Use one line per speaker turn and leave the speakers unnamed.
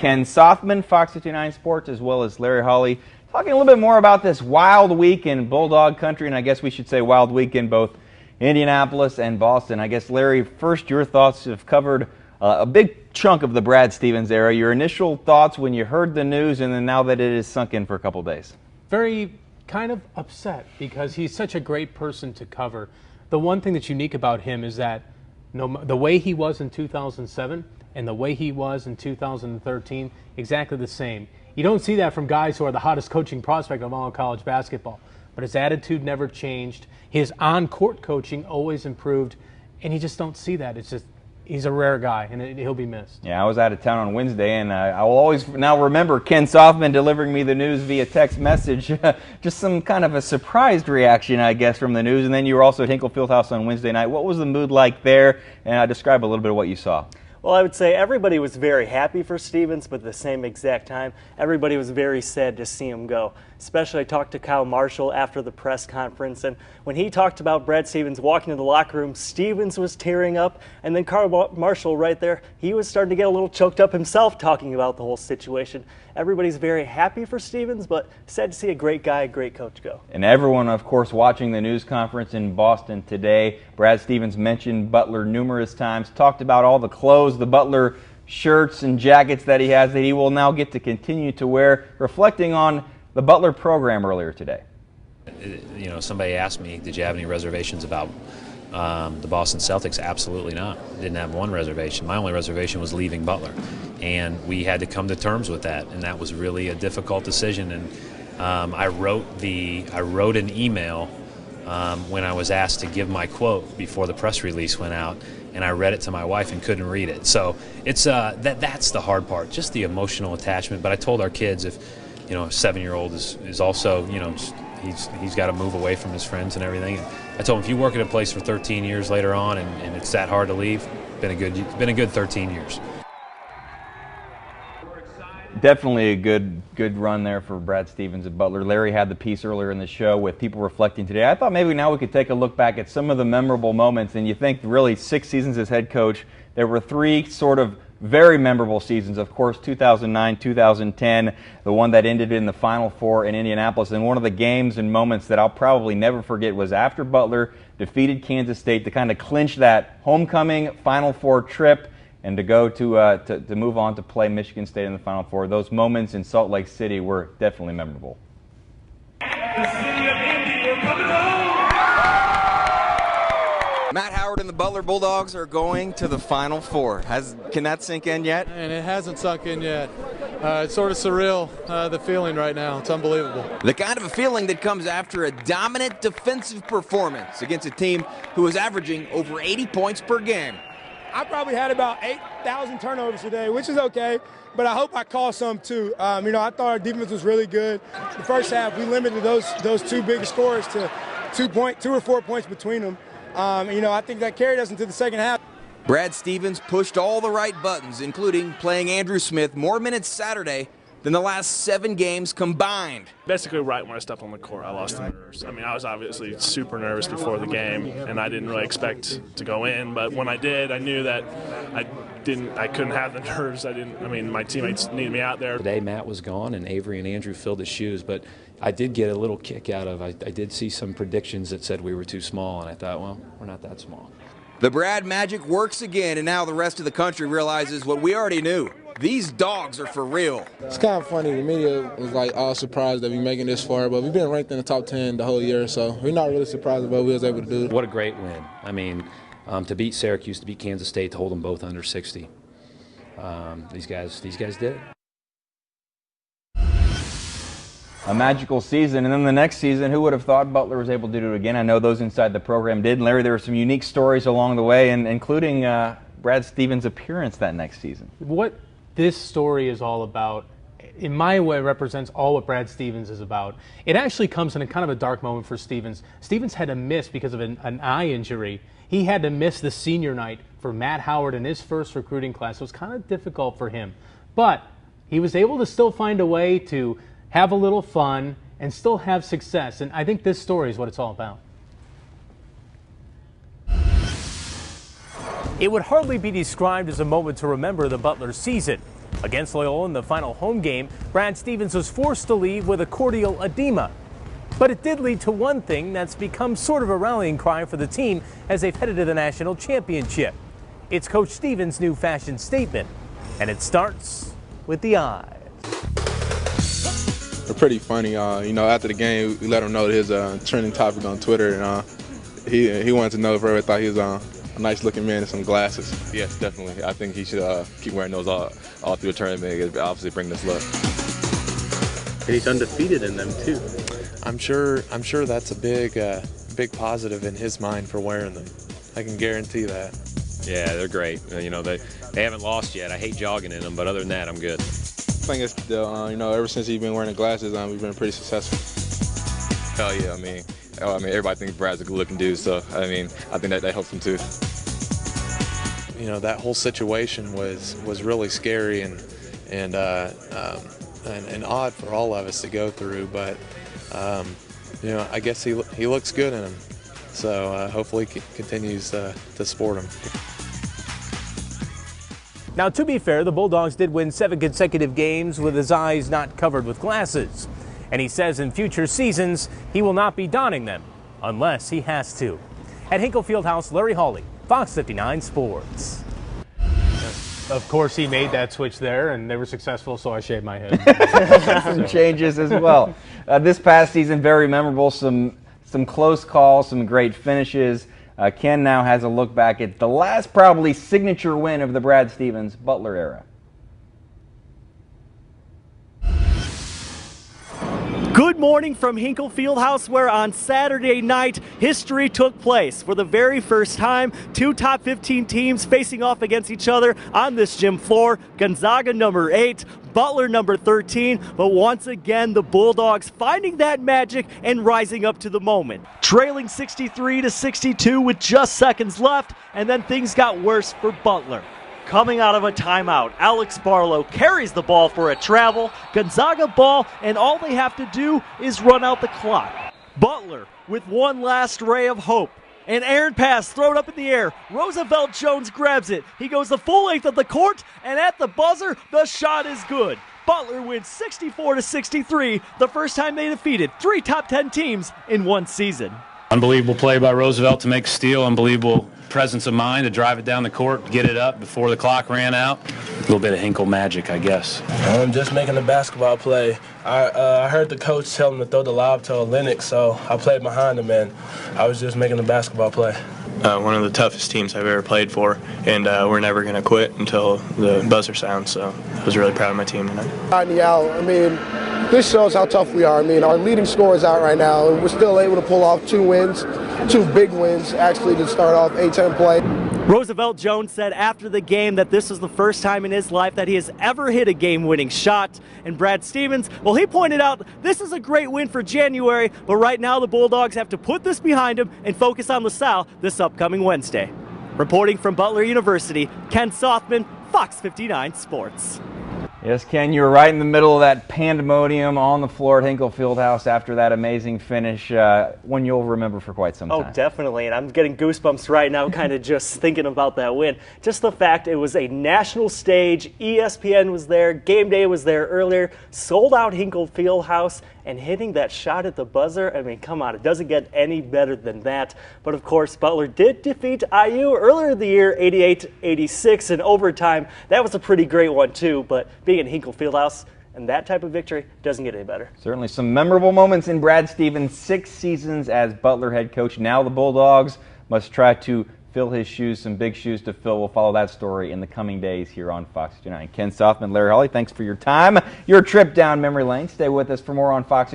Ken Sothman, Fox59 Sports, as well as Larry Hawley, talking a little bit more about this wild week in Bulldog country, and I guess we should say wild week in both Indianapolis and Boston. I guess, Larry, first, your thoughts. Have covered a big chunk of the Brad Stevens era. Your initial thoughts when you heard the news, and then now that it is sunk in for a couple days.
Very kind of upset because he's such a great person to cover. The one thing that's unique about him is that the way he was in 2007 and the way he was in 2013, exactly the same. You don't see that from guys who are the hottest coaching prospect of all college basketball. But his attitude never changed. His on-court coaching always improved, and you just don't see that. It's just, he's a rare guy, and he'll be missed.
Yeah, I was out of town on Wednesday, and I will always now remember Ken Sothman delivering me the news via text message. Just some kind of a surprised reaction, I guess, from the news. And then you were also at Hinkle Fieldhouse on Wednesday night. What was the mood like there? And describe a little bit of what you saw.
Well, I would say everybody was very happy for Stevens, but at the same exact time, everybody was very sad to see him go. Especially I talked to Kyle Marshall after the press conference, and when he talked about Brad Stevens walking to the locker room, Stevens was tearing up, and then Kyle Marshall right there, he was starting to get a little choked up himself talking about the whole situation. Everybody's very happy for Stevens, but sad to see a great guy, a great coach go.
And everyone, of course, watching the news conference in Boston today, Brad Stevens mentioned Butler numerous times, talked about all the clothes, the Butler shirts and jackets that he has that he will now get to continue to wear, reflecting on the Butler program earlier today.
You know, somebody asked me, did you have any reservations about the Boston Celtics? Absolutely not. Didn't have one reservation. My only reservation was leaving Butler, and we had to come to terms with that, and that was really a difficult decision. And I wrote an email when I was asked to give my quote before the press release went out, and I read it to my wife and couldn't read it. So it's that's the hard part, just the emotional attachment. But I told our kids, if you know, a 7-year-old is also, you know, he's got to move away from his friends and everything. And I told him, if you work at a place for 13 years later on and it's that hard to leave, been a good 13 years.
Definitely a good run there for Brad Stevens at Butler. Larry had the piece earlier in the show with people reflecting today. I thought maybe now we could take a look back at some of the memorable moments. And you think really 6 seasons as head coach, there were 3 sort of very memorable seasons. Of course, 2009, 2010, the one that ended in the Final Four in Indianapolis. And one of the games and moments that I'll probably never forget was after Butler defeated Kansas State to kind of clinch that homecoming Final Four trip and to go to move on to play Michigan State in the Final Four. Those moments in Salt Lake City were definitely memorable.
The city of Indy, we're coming home!
Matt Howard and the Butler Bulldogs are going to the Final Four. Can that sink in yet?
And it hasn't sunk in yet. It's sort of surreal, the feeling right now. It's unbelievable.
The kind of a feeling that comes after a dominant defensive performance against a team who was averaging over 80 points per game.
I probably had about 8,000 turnovers today, which is okay, but I hope I caused some too. You know, I thought our defense was really good. The first half, we limited those 2 big scores to 2 or 4 points between them. You know, I think that carried us into the second half.
Brad Stevens pushed all the right buttons, including playing Andrew Smith more minutes Saturday than the last 7 games combined.
Basically, right when I stepped on the court, I lost the nerves. I mean, I was obviously super nervous before the game, and I didn't really expect to go in. But when I did, I knew that I couldn't have the nerves. My teammates needed me out there.
Today, Matt was gone, and Avery and Andrew filled his shoes. But I did get a little kick out of. I did see some predictions that said we were too small, and I thought, well, we're not that small.
The Brad magic works again, and now the rest of the country realizes what we already knew. These dogs are for real.
It's kind of funny. The media was like all surprised that we're making this far, but we've been ranked in the top 10 the whole year, so we're not really surprised about what we was able to do.
What a great win. I mean, to beat Syracuse, to beat Kansas State, to hold them both under 60. These guys did it.
A magical season, and then the next season, who would have thought Butler was able to do it again? I know those inside the program did. And Larry, there were some unique stories along the way, and including Brad Stevens' appearance that next season.
What this story is all about, in my way, represents all what Brad Stevens is about. It actually comes in a kind of a dark moment for Stevens. Stevens had to miss because of an eye injury. He had to miss the senior night for Matt Howard in his first recruiting class. So it was kind of difficult for him. But he was able to still find a way to have a little fun and still have success. And I think this story is what it's all about.
It would hardly be described as a moment to remember the Butler season. Against Loyola in the final home game, Brad Stevens was forced to leave with a cordial edema. But it did lead to one thing that's become sort of a rallying cry for the team as they've headed to the national championship. It's Coach Stevens' new fashion statement, and it starts with the eyes.
They're pretty funny. After the game, we let him know his trending topic on Twitter, and he wanted to know if everybody thought he was a nice-looking man in some glasses.
Yes, definitely. I think he should keep wearing those all through the tournament. It obviously bring this look.
And he's undefeated in them too.
I'm sure that's a big positive in his mind for wearing them. I can guarantee that.
Yeah, they're great. They haven't lost yet. I hate jogging in them, but other than that, I'm good.
I think it's ever since he's been wearing the glasses, we've been pretty successful.
Hell yeah, I mean, everybody thinks Brad's a good-looking dude, so I think that helps him too.
That whole situation was really scary and odd for all of us to go through, but I guess he looks good in them, so hopefully he continues to sport them.
Now, to be fair, the Bulldogs did win 7 consecutive games with his eyes not covered with glasses. And he says in future seasons, he will not be donning them unless he has to. At Hinkle Fieldhouse, Larry Hawley, Fox 59 Sports.
Of course, he made that switch there, and they were successful, so I shaved my head.
Some changes as well. This past season, very memorable. Some close calls, some great finishes. Ken now has a look back at the last probably signature win of the Brad Stevens Butler era.
Good morning from Hinkle Fieldhouse, where on Saturday night, history took place. For the very first time, 2 top 15 teams facing off against each other on this gym floor. Gonzaga number 8, Butler number 13, but once again, the Bulldogs finding that magic and rising up to the moment. Trailing 63-62 with just seconds left, and then things got worse for Butler. Coming out of a timeout, Alex Barlow carries the ball for a travel. Gonzaga ball, and all they have to do is run out the clock. Butler with one last ray of hope. An errant pass thrown up in the air. Roosevelt Jones grabs it. He goes the full length of the court, and at the buzzer, the shot is good. Butler wins 64-63, the first time they defeated 3 top 10 teams in one season.
Unbelievable play by Roosevelt to make a steal. Unbelievable presence of mind to drive it down the court, get it up before the clock ran out. A little bit of Hinkle magic, I guess.
I'm just making a basketball play. I heard the coach tell him to throw the lob to Lennox, so I played behind him, and I was just making a basketball play.
One of the toughest teams I've ever played for, and we're never going to quit until the buzzer sounds, so I was really proud of my team tonight.
This shows how tough we are. Our leading scorer is out right now, and we're still able to pull off 2 wins, 2 big wins, actually, to start off A-10 play.
Roosevelt Jones said after the game that this was the first time in his life that he has ever hit a game-winning shot. And Brad Stevens, well, he pointed out this is a great win for January, but right now the Bulldogs have to put this behind them and focus on LaSalle this upcoming Wednesday. Reporting from Butler University, Ken Sothman, Fox 59 Sports.
Yes, Ken, you were right in the middle of that pandemonium on the floor at Hinkle Fieldhouse after that amazing finish, one you'll remember for quite some time.
Oh, definitely, and I'm getting goosebumps right now kind of just thinking about that win. Just the fact it was a national stage, ESPN was there, Game Day was there earlier, sold out Hinkle Fieldhouse, and hitting that shot at the buzzer, come on, it doesn't get any better than that. But of course, Butler did defeat IU earlier in the year, 88-86 in overtime. That was a pretty great one too, but being in Hinkle Fieldhouse and that type of victory doesn't get any better.
Certainly some memorable moments in Brad Stevens' 6 seasons as Butler head coach. Now the Bulldogs must try to fill his shoes, some big shoes to fill. We'll follow that story in the coming days here on Fox 59. Ken Sothman, Larry Hawley, thanks for your time, your trip down memory lane. Stay with us for more on Fox.